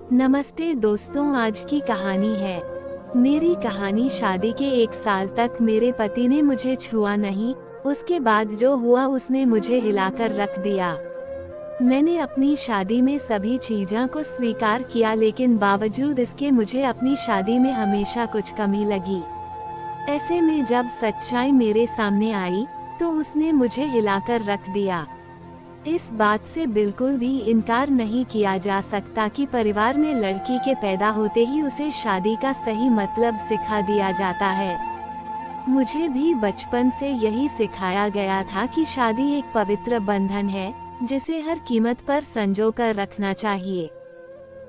नमस्ते दोस्तों, आज की कहानी है। मेरी कहानी शादी के 1 साल तक मेरे पति ने मुझे छुआ नहीं। उसके बाद जो हुआ उसने मुझे हिलाकर रख दिया। मैंने अपनी शादी में सभी चीज़ों को स्वीकार किया, लेकिन बावजूद इसके मुझे अपनी शादी में हमेशा कुछ कमी लगी। ऐसे में जब सच्चाई मेरे सामने आई तो उसने मुझे हिलाकर रख दिया। इस बात से बिल्कुल भी इनकार नहीं किया जा सकता कि परिवार में लड़की के पैदा होते ही उसे शादी का सही मतलब सिखा दिया जाता है। मुझे भी बचपन से यही सिखाया गया था कि शादी एक पवित्र बंधन है जिसे हर कीमत पर संजो कर रखना चाहिए।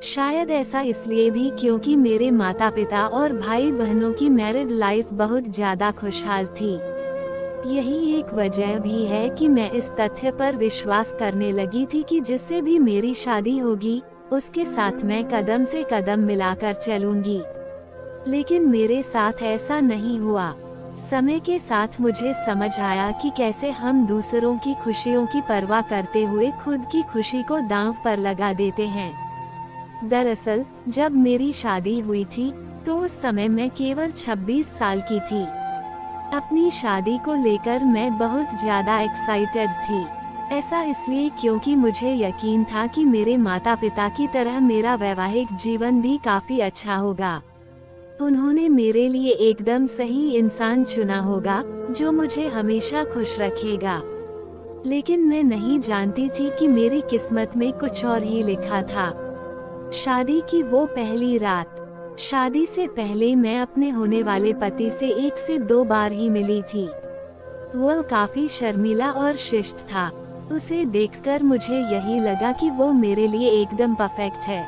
शायद ऐसा इसलिए भी क्योंकि मेरे माता पिता और भाई बहनों की मैरिड लाइफ बहुत ज़्यादा खुशहाल थी। यही एक वजह भी है कि मैं इस तथ्य पर विश्वास करने लगी थी कि जिससे भी मेरी शादी होगी उसके साथ मैं कदम से कदम मिलाकर चलूंगी। लेकिन मेरे साथ ऐसा नहीं हुआ। समय के साथ मुझे समझ आया कि कैसे हम दूसरों की खुशियों की परवाह करते हुए खुद की खुशी को दांव पर लगा देते हैं। दरअसल जब मेरी शादी हुई थी तो उस समय मैं केवल 26 साल की थी। अपनी शादी को लेकर मैं बहुत ज़्यादा एक्साइटेड थी। ऐसा इसलिए क्योंकि मुझे यकीन था कि मेरे माता पिता की तरह मेरा वैवाहिक जीवन भी काफ़ी अच्छा होगा। उन्होंने मेरे लिए एकदम सही इंसान चुना होगा जो मुझे हमेशा खुश रखेगा। लेकिन मैं नहीं जानती थी कि मेरी किस्मत में कुछ और ही लिखा था। शादी की वो पहली रात। शादी से पहले मैं अपने होने वाले पति से 1 से 2 बार ही मिली थी। वह काफी शर्मीला और शिष्ट था। उसे देखकर मुझे यही लगा कि वो मेरे लिए एकदम परफेक्ट है।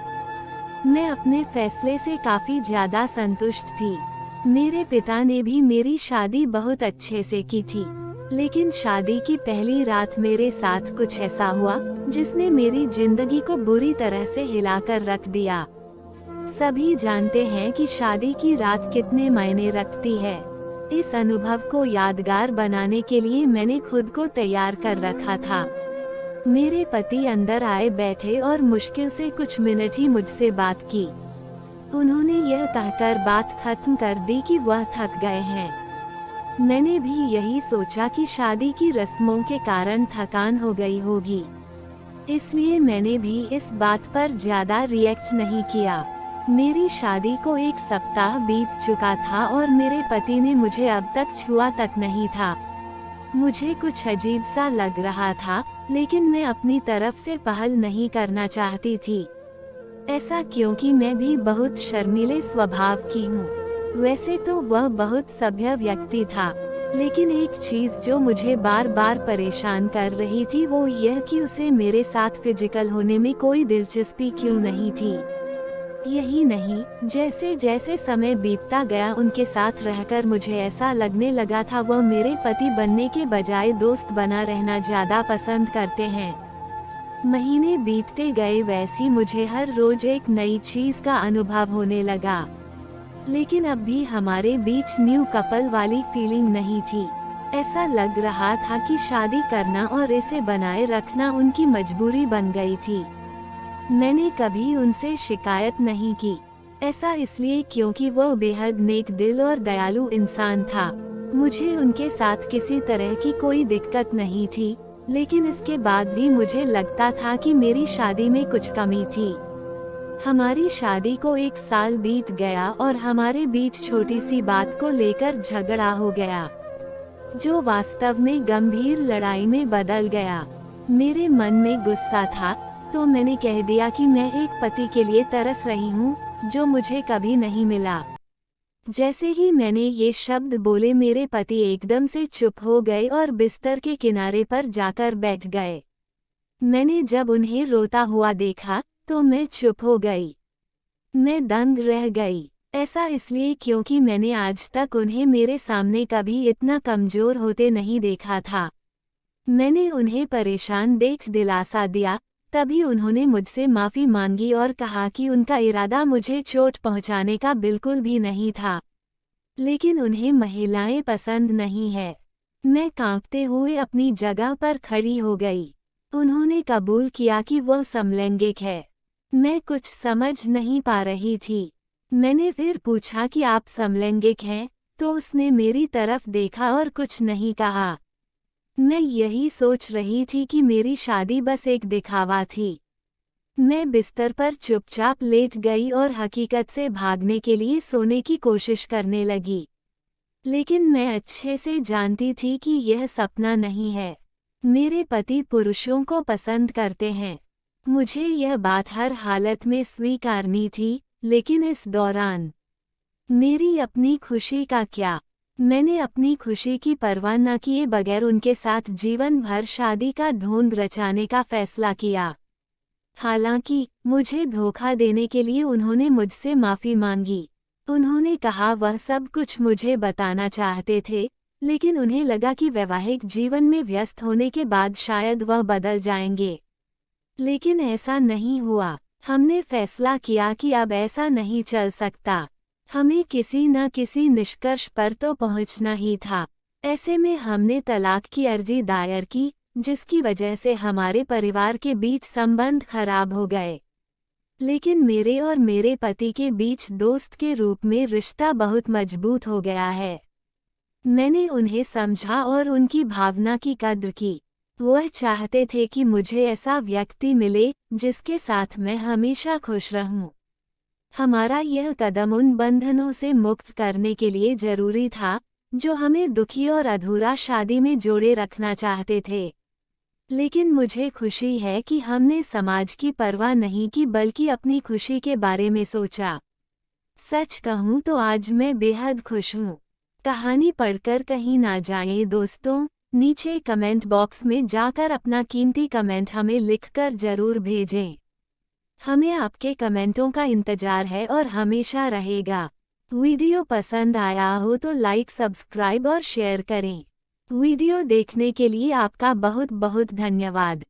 मैं अपने फैसले से काफी ज्यादा संतुष्ट थी। मेरे पिता ने भी मेरी शादी बहुत अच्छे से की थी। लेकिन शादी की पहली रात मेरे साथ कुछ ऐसा हुआ जिसने मेरी जिंदगी को बुरी तरह से हिलाकर रख दिया। सभी जानते हैं कि शादी की रात कितने मायने रखती है। इस अनुभव को यादगार बनाने के लिए मैंने खुद को तैयार कर रखा था। मेरे पति अंदर आए बैठे और मुश्किल से कुछ मिनट ही मुझसे बात की। उन्होंने यह कहकर बात खत्म कर दी कि वह थक गए हैं। मैंने भी यही सोचा कि शादी की रस्मों के कारण थकान हो गई होगी, इसलिए मैंने भी इस बात पर ज्यादा रिएक्ट नहीं किया। मेरी शादी को 1 सप्ताह बीत चुका था और मेरे पति ने मुझे अब तक छुआ तक नहीं था। मुझे कुछ अजीब सा लग रहा था, लेकिन मैं अपनी तरफ से पहल नहीं करना चाहती थी। ऐसा क्योंकि मैं भी बहुत शर्मीले स्वभाव की हूँ। वैसे तो वह बहुत सभ्य व्यक्ति था, लेकिन एक चीज जो मुझे बार बार परेशान कर रही थी वो यह कि उसे मेरे साथ फिजिकल होने में कोई दिलचस्पी क्यों नहीं थी। यही नहीं, जैसे जैसे समय बीतता गया उनके साथ रहकर मुझे ऐसा लगने लगा था वह मेरे पति बनने के बजाय दोस्त बना रहना ज्यादा पसंद करते हैं। महीने बीतते गए वैसे ही मुझे हर रोज एक नई चीज का अनुभव होने लगा। लेकिन अब भी हमारे बीच न्यू कपल वाली फीलिंग नहीं थी। ऐसा लग रहा था कि शादी करना और इसे बनाए रखना उनकी मजबूरी बन गई थी। मैंने कभी उनसे शिकायत नहीं की। ऐसा इसलिए क्योंकि वह बेहद नेक दिल और दयालु इंसान था। मुझे उनके साथ किसी तरह की कोई दिक्कत नहीं थी, लेकिन इसके बाद भी मुझे लगता था कि मेरी शादी में कुछ कमी थी। हमारी शादी को 1 साल बीत गया और हमारे बीच छोटी सी बात को लेकर झगड़ा हो गया, जो वास्तव में गंभीर लड़ाई में बदल गया। मेरे मन में गुस्सा था तो मैंने कह दिया कि मैं एक पति के लिए तरस रही हूँ जो मुझे कभी नहीं मिला। जैसे ही मैंने ये शब्द बोले मेरे पति एकदम से चुप हो गए और बिस्तर के किनारे पर जाकर बैठ गए। मैंने जब उन्हें रोता हुआ देखा तो मैं चुप हो गई। मैं दंग रह गई। ऐसा इसलिए क्योंकि मैंने आज तक उन्हें मेरे सामने कभी इतना कमजोर होते नहीं देखा था। मैंने उन्हें परेशान देख दिलासा दिया, तभी उन्होंने मुझसे माफ़ी मांगी और कहा कि उनका इरादा मुझे चोट पहुंचाने का बिल्कुल भी नहीं था, लेकिन उन्हें महिलाएं पसंद नहीं है। मैं कांपते हुए अपनी जगह पर खड़ी हो गई। उन्होंने कबूल किया कि वह समलैंगिक है। मैं कुछ समझ नहीं पा रही थी। मैंने फिर पूछा कि आप समलैंगिक हैं, तो उसने मेरी तरफ देखा और कुछ नहीं कहा। मैं यही सोच रही थी कि मेरी शादी बस एक दिखावा थी। मैं बिस्तर पर चुपचाप लेट गई और हकीकत से भागने के लिए सोने की कोशिश करने लगी। लेकिन मैं अच्छे से जानती थी कि यह सपना नहीं है। मेरे पति पुरुषों को पसंद करते हैं। मुझे यह बात हर हालत में स्वीकारनी थी, लेकिन इस दौरान मेरी अपनी खुशी का क्या? मैंने अपनी खुशी की परवाह न किए बगैर उनके साथ जीवन भर शादी का ढोंग रचाने का फैसला किया। हालांकि मुझे धोखा देने के लिए उन्होंने मुझसे माफ़ी मांगी। उन्होंने कहा वह सब कुछ मुझे बताना चाहते थे, लेकिन उन्हें लगा कि वैवाहिक जीवन में व्यस्त होने के बाद शायद वह बदल जाएंगे। लेकिन ऐसा नहीं हुआ। हमने फैसला किया कि अब ऐसा नहीं चल सकता। हमें किसी न किसी निष्कर्ष पर तो पहुंचना ही था। ऐसे में हमने तलाक की अर्जी दायर की, जिसकी वजह से हमारे परिवार के बीच संबंध खराब हो गए। लेकिन मेरे और मेरे पति के बीच दोस्त के रूप में रिश्ता बहुत मजबूत हो गया है। मैंने उन्हें समझा और उनकी भावना की कद्र की। वह चाहते थे कि मुझे ऐसा व्यक्ति मिले जिसके साथ मैं हमेशा खुश रहूं। हमारा यह कदम उन बंधनों से मुक्त करने के लिए जरूरी था, जो हमें दुखी और अधूरा शादी में जोड़े रखना चाहते थे। लेकिन मुझे खुशी है कि हमने समाज की परवाह नहीं की बल्कि अपनी खुशी के बारे में सोचा। सच कहूँ तो आज मैं बेहद खुश हूँ। कहानी पढ़कर कहीं ना जाएं दोस्तों। नीचे कमेंट बॉक्स में जाकर अपना कीमती कमेंट हमें लिखकर जरूर भेजें। हमें आपके कमेंटों का इंतजार है और हमेशा रहेगा। वीडियो पसंद आया हो तो लाइक, सब्सक्राइब और शेयर करें। वीडियो देखने के लिए आपका बहुत बहुत धन्यवाद।